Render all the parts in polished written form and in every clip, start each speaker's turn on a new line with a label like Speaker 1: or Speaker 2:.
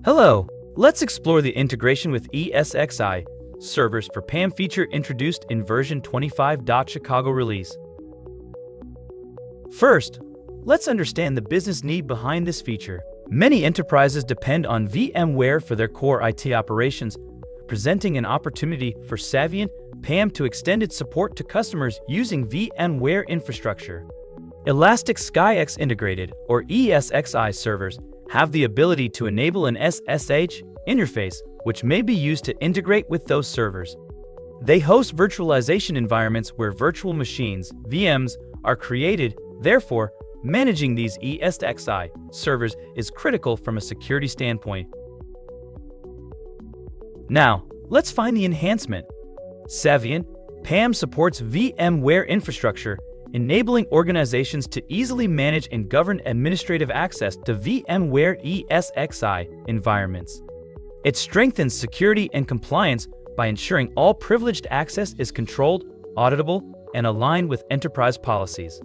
Speaker 1: Hello! Let's explore the integration with ESXi Servers for PAM feature introduced in version 25.Chicago release. First, let's understand the business need behind this feature. Many enterprises depend on VMware for their core IT operations, presenting an opportunity for Saviynt PAM to extend its support to customers using VMware infrastructure. Elastic SkyX Integrated, or ESXi servers, have the ability to enable an SSH interface, which may be used to integrate with those servers. They host virtualization environments where virtual machines, VMs, are created. Therefore, managing these ESXi servers is critical from a security standpoint. Now, let's find the enhancement. Saviynt PAM supports VMware infrastructure, enabling organizations to easily manage and govern administrative access to VMware ESXi environments. It strengthens security and compliance by ensuring all privileged access is controlled, auditable, and aligned with enterprise policies.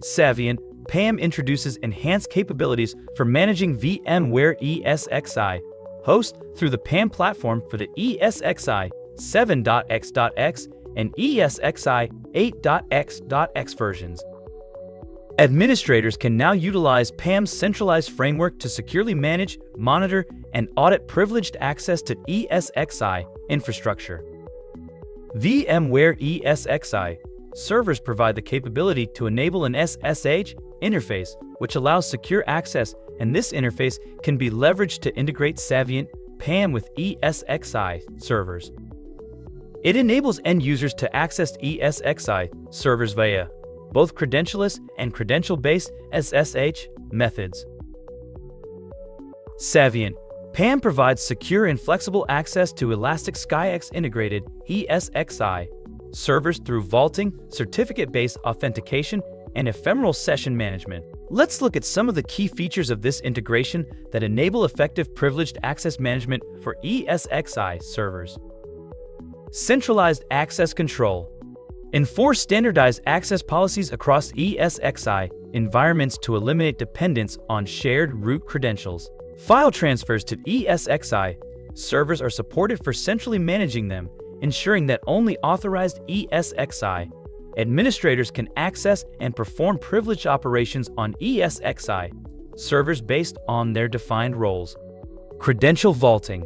Speaker 1: Saviynt PAM introduces enhanced capabilities for managing VMware ESXi hosts through the PAM platform for the ESXi 7.x.x and ESXi 8.x.x versions. Administrators can now utilize PAM's centralized framework to securely manage, monitor, and audit privileged access to ESXi infrastructure. VMware ESXi servers provide the capability to enable an SSH interface, which allows secure access, and this interface can be leveraged to integrate Saviynt PAM with ESXi servers. It enables end users to access ESXi servers via both credentialless and credential-based SSH methods. Saviynt PAM provides secure and flexible access to Elastic SkyX integrated ESXi servers through vaulting, certificate-based authentication, and ephemeral session management. Let's look at some of the key features of this integration that enable effective privileged access management for ESXi servers. Centralized access control. Enforce standardized access policies across ESXi environments to eliminate dependence on shared root credentials. File transfers to ESXi servers are supported for centrally managing them, ensuring that only authorized ESXi administrators can access and perform privileged operations on ESXi servers based on their defined roles. Credential vaulting.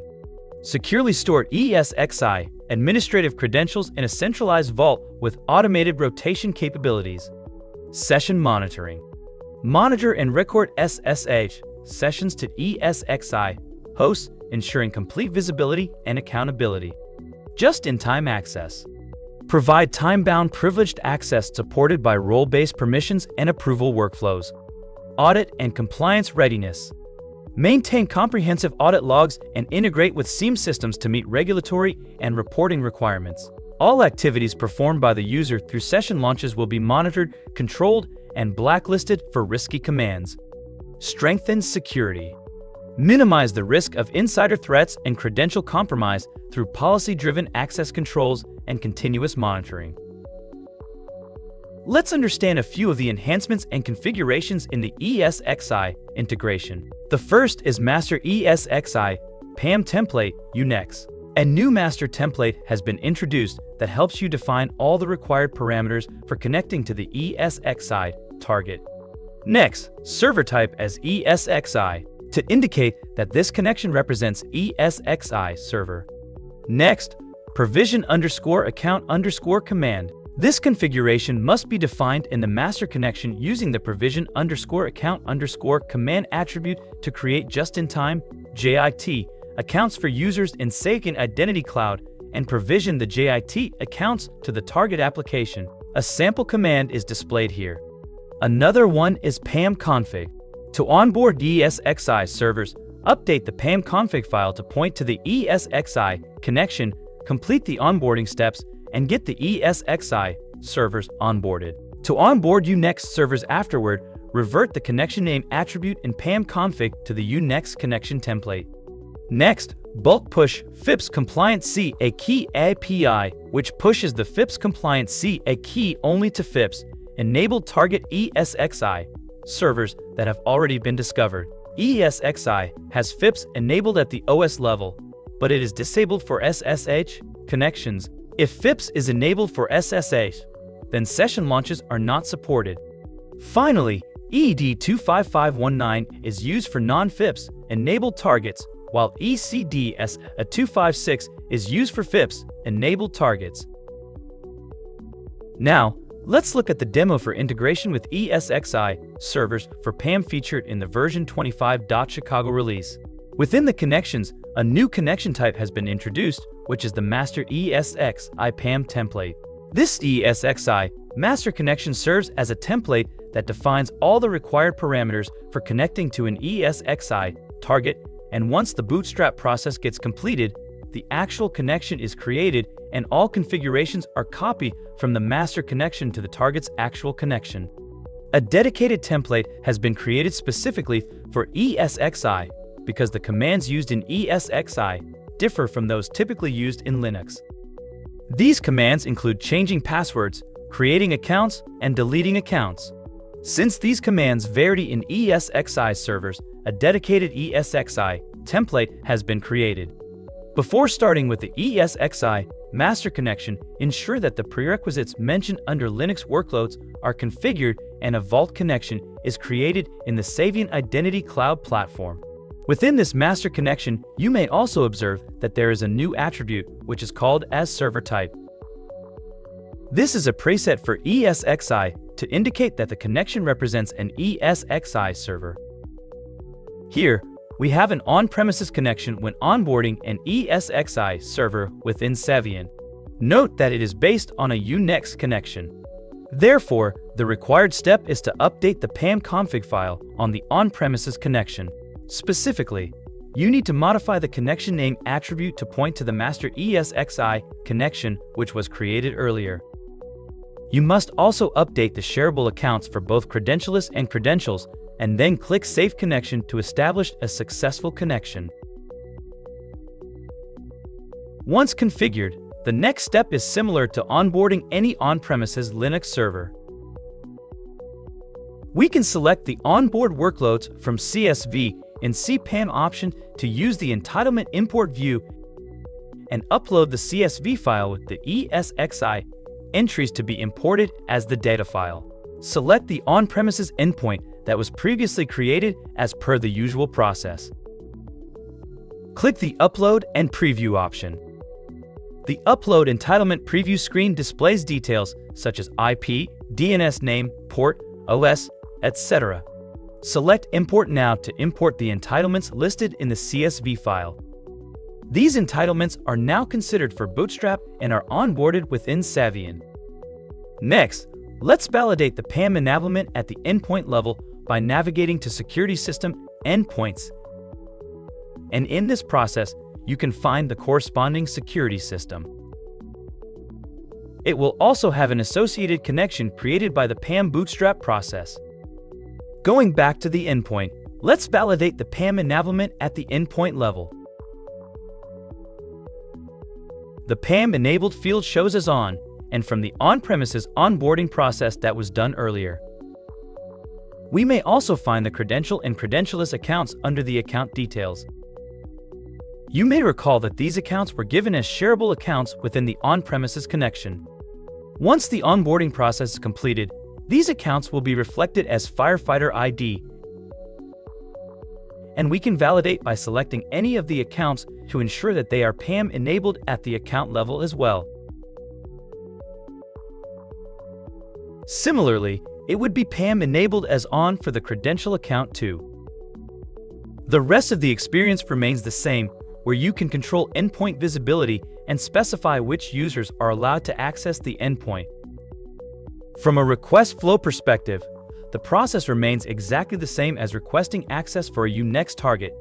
Speaker 1: Securely store ESXi administrative credentials in a centralized vault with automated rotation capabilities. Session monitoring. Monitor and record SSH sessions to ESXi hosts, ensuring complete visibility and accountability. Just-in-time access. Provide time-bound privileged access supported by role-based permissions and approval workflows. Audit and compliance readiness. Maintain comprehensive audit logs and integrate with SIEM systems to meet regulatory and reporting requirements. All activities performed by the user through session launches will be monitored, controlled, and blacklisted for risky commands. Strengthen security. Minimize the risk of insider threats and credential compromise through policy-driven access controls and continuous monitoring. Let's understand a few of the enhancements and configurations in the ESXi integration. The first is Master ESXi PAM Template UNEX. A new master template has been introduced that helps you define all the required parameters for connecting to the ESXi target. Next, server type as ESXi to indicate that this connection represents ESXi server. Next, provision_account_command. This configuration must be defined in the master connection using the provision_account_command attribute to create just-in-time JIT accounts for users in Saviynt Identity Cloud and provision the JIT accounts to the target application. A sample command is displayed here. Another one is PAM config. To onboard ESXi servers, update the PAM config file to point to the ESXi connection, complete the onboarding steps, and get the ESXi servers onboarded. To onboard UNEX servers afterward, revert the connection name attribute in PAM config to the UNEX connection template. Next, bulk push FIPS compliant CA key API, which pushes the FIPS compliant CA key only to FIPS enabled target ESXi servers that have already been discovered. ESXi has FIPS enabled at the OS level, but it is disabled for SSH connections. If FIPS is enabled for SSH, then session launches are not supported. Finally, ED25519 is used for non-FIPS enabled targets, while ECDS256 is used for FIPS enabled targets. Now, let's look at the demo for integration with ESXi servers for PAM featured in the version 25.Chicago release. Within the connections, a new connection type has been introduced, which is the master ESXi PAM template. This ESXi master connection serves as a template that defines all the required parameters for connecting to an ESXi target, and once the bootstrap process gets completed, the actual connection is created and all configurations are copied from the master connection to the target's actual connection. A dedicated template has been created specifically for ESXi because the commands used in ESXi differ from those typically used in Linux. These commands include changing passwords, creating accounts, and deleting accounts. Since these commands vary in ESXi servers, a dedicated ESXi template has been created. Before starting with the ESXi master connection, ensure that the prerequisites mentioned under Linux workloads are configured and a Vault connection is created in the Saviynt Identity Cloud platform. Within this master connection, you may also observe that there is a new attribute which is called as server type. This is a preset for ESXi to indicate that the connection represents an ESXi server. Here, we have an on-premises connection when onboarding an ESXi server within Saviynt. Note that it is based on a Unix connection. Therefore, the required step is to update the PAM config file on the on-premises connection. Specifically, you need to modify the connection name attribute to point to the master ESXi connection which was created earlier. You must also update the shareable accounts for both credentialless and credentials, and then click Save Connection to establish a successful connection. Once configured, the next step is similar to onboarding any on-premises Linux server. We can select the onboard workloads from CSV in CPAN option to use the entitlement import view and upload the CSV file with the ESXi entries to be imported as the data file. Select the on-premises endpoint that was previously created as per the usual process. Click the Upload and Preview option. The Upload Entitlement Preview screen displays details such as IP, DNS name, port, OS, etc. Select Import Now to import the entitlements listed in the CSV file. These entitlements are now considered for Bootstrap and are onboarded within Saviynt. Next, let's validate the PAM enablement at the endpoint level by navigating to Security System Endpoints. And in this process, you can find the corresponding security system. It will also have an associated connection created by the PAM Bootstrap process. Going back to the endpoint, let's validate the PAM enablement at the endpoint level. The PAM enabled field shows as on, and from the on-premises onboarding process that was done earlier. We may also find the credential and credentialless accounts under the account details. You may recall that these accounts were given as shareable accounts within the on-premises connection. Once the onboarding process is completed, these accounts will be reflected as Firefighter ID, and we can validate by selecting any of the accounts to ensure that they are PAM enabled at the account level as well. Similarly, it would be PAM enabled as on for the credential account too. The rest of the experience remains the same, where you can control endpoint visibility and specify which users are allowed to access the endpoint. From a request flow perspective, the process remains exactly the same as requesting access for a Unix target,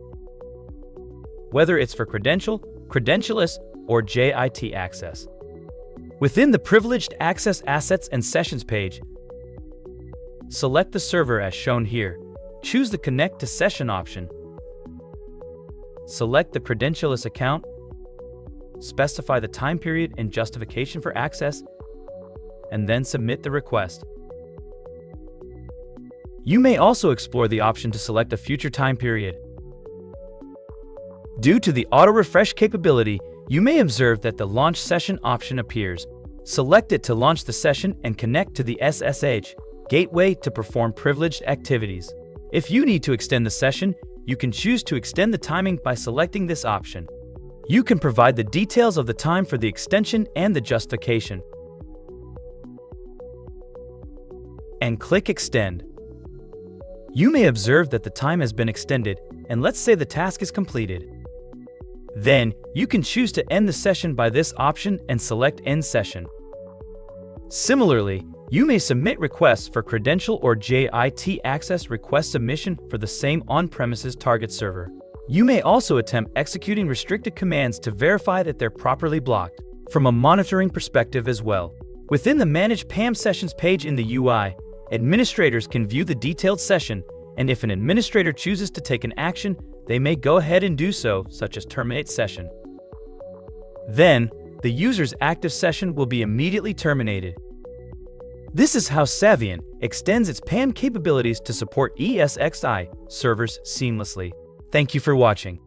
Speaker 1: whether it's for credential, credentialless, or JIT access. Within the Privileged Access Assets and Sessions page, select the server as shown here. Choose the Connect to Session option. select the credentialless account, specify the time period and justification for access, and then submit the request. You may also explore the option to select a future time period. Due to the auto-refresh capability, you may observe that the Launch Session option appears. Select it to launch the session and connect to the SSH gateway to perform privileged activities. If you need to extend the session, you can choose to extend the timing by selecting this option. You can provide the details of the time for the extension and the justification. And click Extend. You may observe that the time has been extended, and let's say the task is completed. Then, you can choose to end the session by this option and select End Session. Similarly, you may submit requests for credential or JIT access request submission for the same on-premises target server. You may also attempt executing restricted commands to verify that they're properly blocked, from a monitoring perspective as well. Within the Manage PAM Sessions page in the UI, administrators can view the detailed session, and if an administrator chooses to take an action, they may go ahead and do so, such as terminate session. Then, the user's active session will be immediately terminated. This is how Saviynt extends its PAM capabilities to support ESXi servers seamlessly. Thank you for watching.